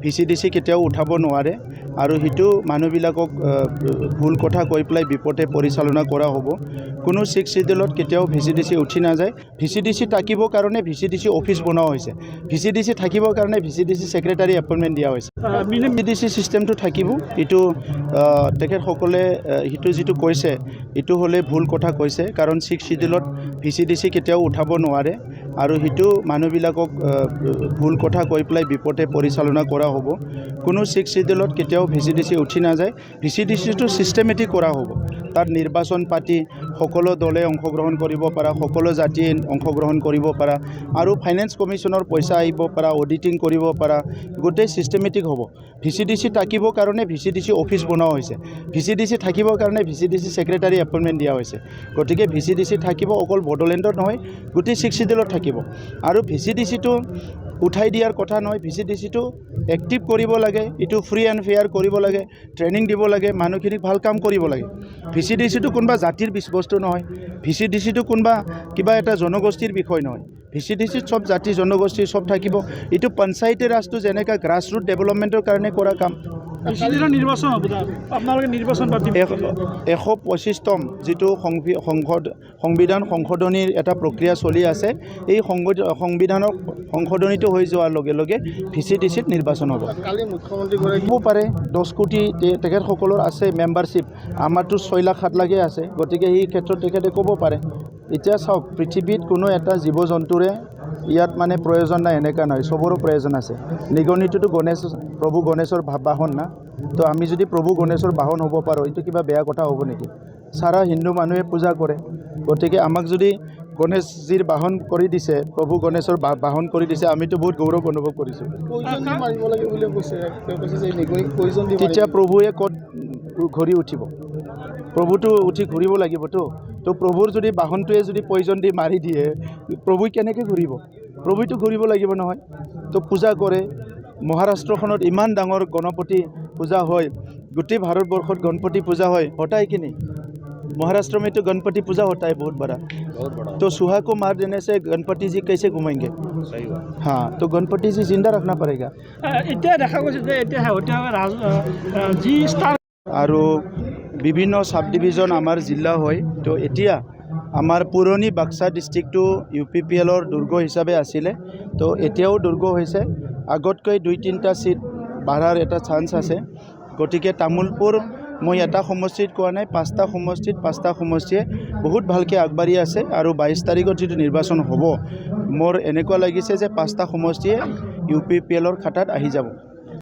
VCDC কেতিয়াও উঠাব নোৱাৰে আৰু হিটো মানুহবিলাকক ভুল কথা কৈ পেলাই বিপদে পৰিচালনা কৰা হ'ব। কোনো 6 শিডিউলত কেতিয়াও ভিচিডিচি উঠি নাযায়। ভিচিডিচি থাকিবৰ কাৰণে ভিচিডিচি অফিচ বনোৱা হৈছে। ভিচিডিচি থাকিবৰ কাৰণে ভিচিডিচি সেক্ৰেটাৰী এপইণ্টমেণ্ট দিয়া হৈছে। ভিচিডিচি সিস্টেমটো থাকিব। ইটো তেখেতসকলে হিটো যিটো কৈছে ইটো হ'লে ভুল কথা কৈছে, কাৰণ 6 শিডিউলত ভিচিডিচি কেতিয়াও উঠাব নোৱাৰে আৰু হিটো মানুহবিলাকক ভুল কথা কৈ পেলাই বিপদে পৰিচালনা কৰা হ'ব। কোনো 6 শিডিউলত কেতিয়াও ভিচিডিচি উঠি নাযায়। ভিচিডিচিটো সিস্টেমেটিক কৰা হ'ব। তাত নিৰ্বাচন পাতি সকলো দলে অংশগ্ৰহণ কৰিব পাৰা, সকলো জাতিয়ে অংশগ্ৰহণ কৰিব পাৰা আৰু ফাইনেন্স কমিশ্যনৰ পইচা আহিব পাৰা, অডিটিং কৰিব পাৰা, গোটেই সিস্টেমেটিক হ'ব। ভিচিডিচি থাকিবৰ কাৰণে ভিচিডিচি অফিচ বনোৱা হৈছে। ভিচিডিচি থাকিবৰ কাৰণে ভিচিডিচি সেক্ৰেটাৰী এপইণ্টমেণ্ট দিয়া হৈছে। গতিকে ভিচিডিচি থাকিব, অকল বড়োলেণ্ডত নহয়, গোটেই 6 শিডিউলত থাকিব। আৰু ভিচিডিচিটো উঠাই দিয়াৰ কথা নহয়, ভিচিডিচিটো এক্টিভ কৰিব লাগে, ইটো ফ্ৰী এণ্ড ফেয়াৰ কৰিব লাগে, ট্ৰেইনিং দিব লাগে, মানুহখিনিক ভাল কাম কৰিব লাগে। ভিচিডিচিটো কোনোবা জাতিৰ বস্তু নহয়, ভিচিডিচিটো কোনোবা কিবা এটা জনগোষ্ঠীৰ বিষয় নহয়। ভিচিডিচিত চব জাতি জনগোষ্ঠী চব থাকিব। এইটো পঞ্চায়তী ৰাজটো যেনেকৈ গ্ৰাছৰুট ডেভেলপমেণ্টৰ কাৰণে কৰা কাম। নিৰ্বাচন হ'ব, আপোনালোকে নিৰ্বাচন পাতিব। 125তম যিটো সংবিধান সংশোধনীৰ এটা প্ৰক্ৰিয়া চলি আছে, এই সংবিধানৰ সংশোধনীটো হৈ যোৱাৰ লগে লগে ভিচিডিচিত নিৰ্বাচন হ'ব। কালি মুখ্যমন্ত্ৰীগৰাকী হ'ব পাৰে 10 কোটি তেখেতসকলৰ আছে মেম্বাৰশ্বিপ, আমাৰতো 6 লাখ 7 লাখে আছে। গতিকে এই ক্ষেত্ৰত তেখেতে ক'ব পাৰে। এতিয়া চাওক, পৃথিৱীত কোনো এটা জীৱ জন্তুৰে ইয়াত মানে প্ৰয়োজন নাই এনেকুৱা নহয়, চবৰো প্ৰয়োজন আছে। নিগনিটোতো প্ৰভু গণেশৰ বাহন না, তো আমি যদি প্ৰভু গণেশৰ বাহন হ'ব পাৰোঁ, এইটো কিবা বেয়া কথা হ'ব নেকি? সাৰা হিন্দু মানুহে পূজা কৰে। গতিকে আমাক যদি গণেশজীৰ বাহন কৰি দিছে, প্ৰভু গণেশৰ বাহন কৰি দিছে, আমিতো বহুত গৌৰৱ অনুভৱ কৰিছোঁ। তেতিয়া প্ৰভুৱে ক'ত ঘূৰি উঠিব? প্ৰভুটো উঠি ঘূৰিব লাগিবতো। তো প্ৰভুৰ যদি বাহনটোৱে যদি পয়জন দি মাৰি দিয়ে, প্ৰভু কেনেকৈ ঘূৰিব? প্ৰভুটো ঘূৰিব লাগিব নহয়। তো পূজা কৰে। মহাৰাষ্ট্ৰখনত ইমান ডাঙৰ গণপতি পূজা হয়, গোটেই ভাৰতবৰ্ষত গণপতি পূজা হয়, होता है कि नहीं? महाराष्ट्र में तो गणपति पूजा होता है बहुत बड़ा। तो सुहा को मार देने से गणपति जी कैसे घूमेंगे? हाँ, तो गणपति जी जिंदा रखना पड़ेगा। আৰু বিভিন্ন সাব ডিভিজন আমাৰ জিলা হয়। তো এতিয়া আমাৰ পুৰণি বাক্সা ডিষ্ট্ৰিক্টটো UPPLৰ দুৰ্গ হিচাপে আছিলে, তো এতিয়াও দুৰ্গ হৈছে। আগতকৈ 2-3টা সিট বাঢ়াৰ এটা চান্স আছে। গতিকে তামোলপুৰ মই এটা সমষ্টিত কোৱা নাই, 5টা সমষ্টিত 5টা সমষ্টিয়ে বহুত ভালকৈ আগবাঢ়ি আছে। আৰু 22 তাৰিখত যিটো নিৰ্বাচন হ'ব, মোৰ এনেকুৱা লাগিছে যে 5টা সমষ্টিয়ে UPPLৰ খাতাত আহি যাব।